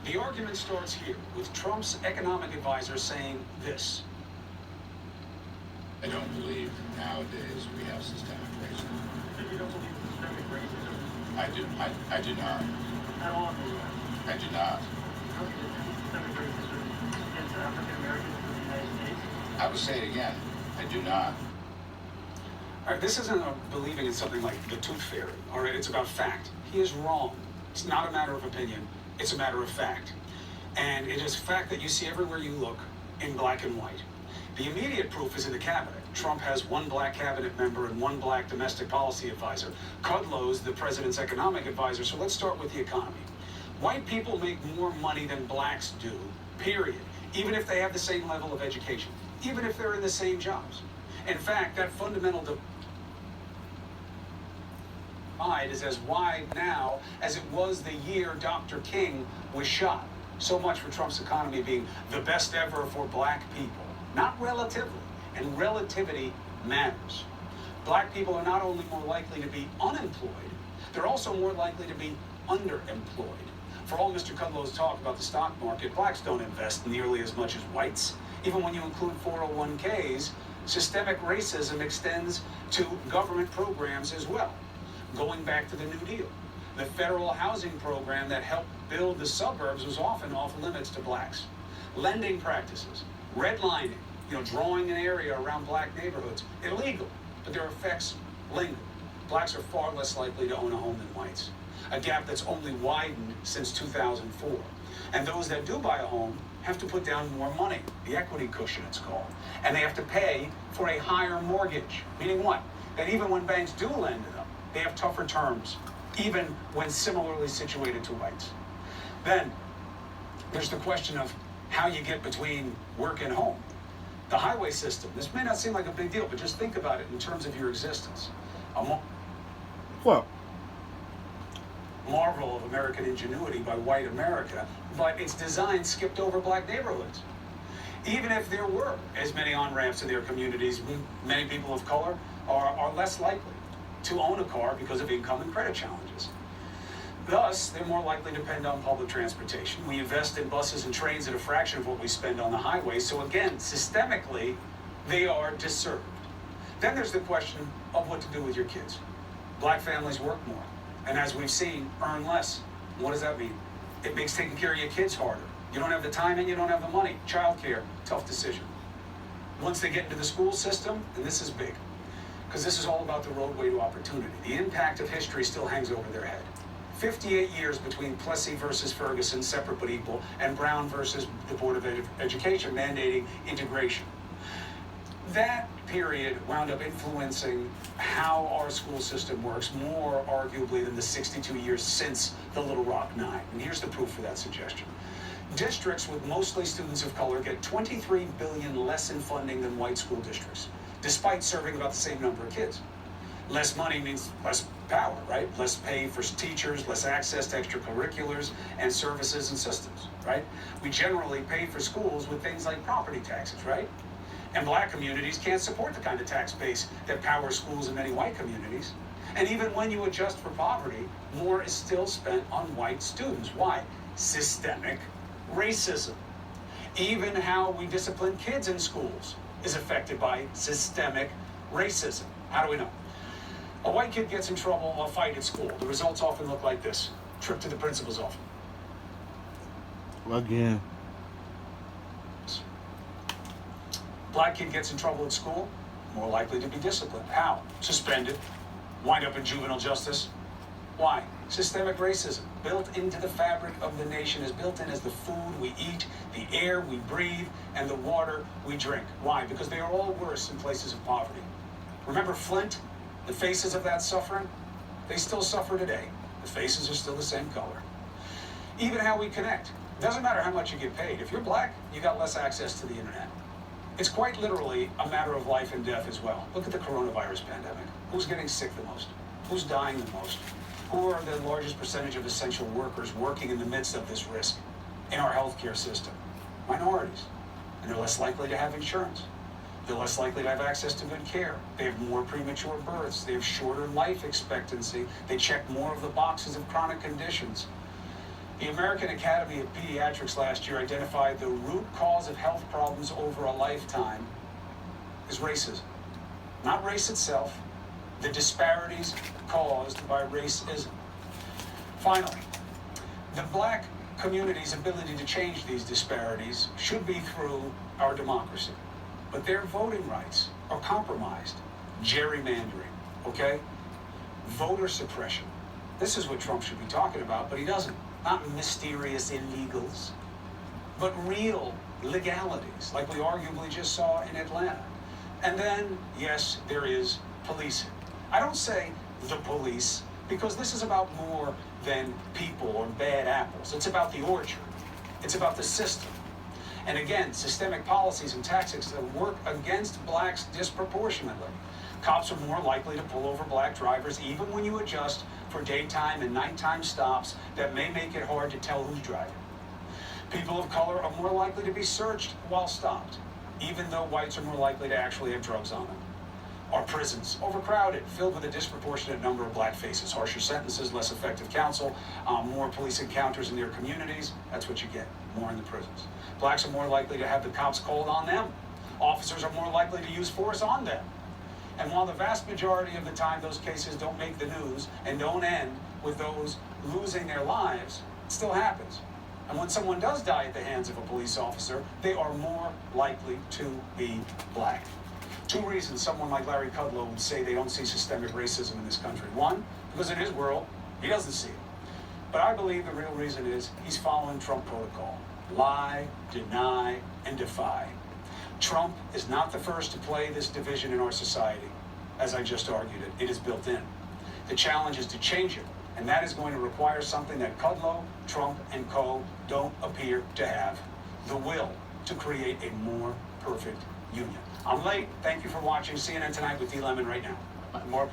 The argument starts here with Trump's economic advisor saying this. I don't believe nowadays we have systemic racism. You don't believe in systemic racism? I do not. At all in the U.S.? I do not. You don't believe in systemic racism against African Americans in the United States? I will say it again. I do not. All right, this isn't believing in something like the tooth fairy, all right? It's about fact. He is wrong. It's not a matter of opinion. It's a matter of fact. And it is fact that you see everywhere you look in black and white. The immediate proof is in the cabinet. Trump has one black cabinet member and one black domestic policy advisor. Kudlow's the president's economic advisor. So let's start with the economy. White people make more money than blacks do, period. Even if they have the same level of education, even if they're in the same jobs. In fact, that fundamental divide is as wide now as it was the year Dr. King was shot. So much for Trump's economy being the best ever for black people. Not relatively, and relativity matters. Black people are not only more likely to be unemployed, they're also more likely to be underemployed. For all Mr. Kudlow's talk about the stock market, blacks don't invest nearly as much as whites. Even when you include 401ks, systemic racism extends to government programs as well. Going back to the New Deal, the federal housing program that helped build the suburbs was often off limits to blacks. Lending practices, redlining, drawing an area around black neighborhoods, illegal, but their effects linger. Blacks are far less likely to own a home than whites, a gap that's only widened since 2004. And those that do buy a home have to put down more money, the equity cushion it's called, and they have to pay for a higher mortgage, meaning what? That even when banks do lend to them, they have tougher terms, even when similarly situated to whites. Then there's the question of how you get between work and home. The highway system, this may not seem like a big deal, but just think about it in terms of your existence. Well, Marvel of American ingenuity by white America, but its design skipped over black neighborhoods. Even if there were as many on-ramps in their communities, many people of color are less likely to own a car because of income and credit challenges. Thus, they're more likely to depend on public transportation. We invest in buses and trains at a fraction of what we spend on the highway. So again, systemically, they are disserved. Then there's the question of what to do with your kids. Black families work more, and as we've seen, earn less. What does that mean? It makes taking care of your kids harder. You don't have the time and you don't have the money. Childcare, tough decision. Once they get into the school system, and this is big, because this is all about the roadway to opportunity. The impact of history still hangs over their head. 58 years between Plessy versus Ferguson, separate but equal, and Brown versus the Board of Education mandating integration. That period wound up influencing how our school system works more arguably than the 62 years since the Little Rock Nine. And here's the proof for that suggestion. Districts with mostly students of color get $23 billion less in funding than white school districts, despite serving about the same number of kids. Less money means less power, right? Less pay for teachers, less access to extracurriculars and services and systems, right? We generally pay for schools with things like property taxes, right? And black communities can't support the kind of tax base that powers schools in many white communities. And even when you adjust for poverty, more is still spent on white students. Why? Systemic racism. Even how we discipline kids in schools is affected by systemic racism. How do we know? A white kid gets in trouble or a fight at school. The results often look like this. Trip to the principal's office. again. Black kid gets in trouble at school, more likely to be disciplined. How? Suspended, wind up in juvenile justice. Why? Systemic racism, built into the fabric of the nation, is built in as the food we eat, the air we breathe, and the water we drink. Why? Because they are all worse in places of poverty. Remember Flint? The faces of that suffering? They still suffer today. The faces are still the same color. Even how we connect. It doesn't matter how much you get paid. If you're black, you got less access to the internet. It's quite literally a matter of life and death as well. Look at the coronavirus pandemic. Who's getting sick the most? Who's dying the most? Who are the largest percentage of essential workers working in the midst of this risk in our healthcare system? Minorities. And they're less likely to have insurance. They're less likely to have access to good care. They have more premature births. They have shorter life expectancy. They check more of the boxes of chronic conditions. The American Academy of Pediatrics last year identified the root cause of health problems over a lifetime is racism. Not race itself, the disparities caused by racism. Finally, the black community's ability to change these disparities should be through our democracy. But their voting rights are compromised. Gerrymandering, okay? Voter suppression. This is what Trump should be talking about, but he doesn't. Not mysterious illegals, but real legalities, like we arguably just saw in Atlanta. And then, yes, there is policing. I don't say the police, because this is about more than people or bad apples. It's about the orchard. It's about the system. And again, systemic policies and tactics that work against blacks disproportionately. Cops are more likely to pull over black drivers even when you adjust for daytime and nighttime stops that may make it hard to tell who's driving. People of color are more likely to be searched while stopped, even though whites are more likely to actually have drugs on them. Our prisons overcrowded, filled with a disproportionate number of black faces, harsher sentences, less effective counsel, more police encounters in their communities. That's what you get, more in the prisons. Blacks are more likely to have the cops called on them. Officers are more likely to use force on them. And while the vast majority of the time those cases don't make the news and don't end with those losing their lives, it still happens. And when someone does die at the hands of a police officer, they are more likely to be black. 2 reasons someone like Larry Kudlow would say they don't see systemic racism in this country. 1, because in his world, he doesn't see it. But I believe the real reason is he's following Trump protocol. Lie, deny, and defy. Trump is not the first to play this division in our society. As I just argued it, it is built in. The challenge is to change it, and that is going to require something that Kudlow, Trump, and co. don't appear to have: the will to create a more perfect union. I'm late. Thank you for watching CNN Tonight with D. Lemon right now. More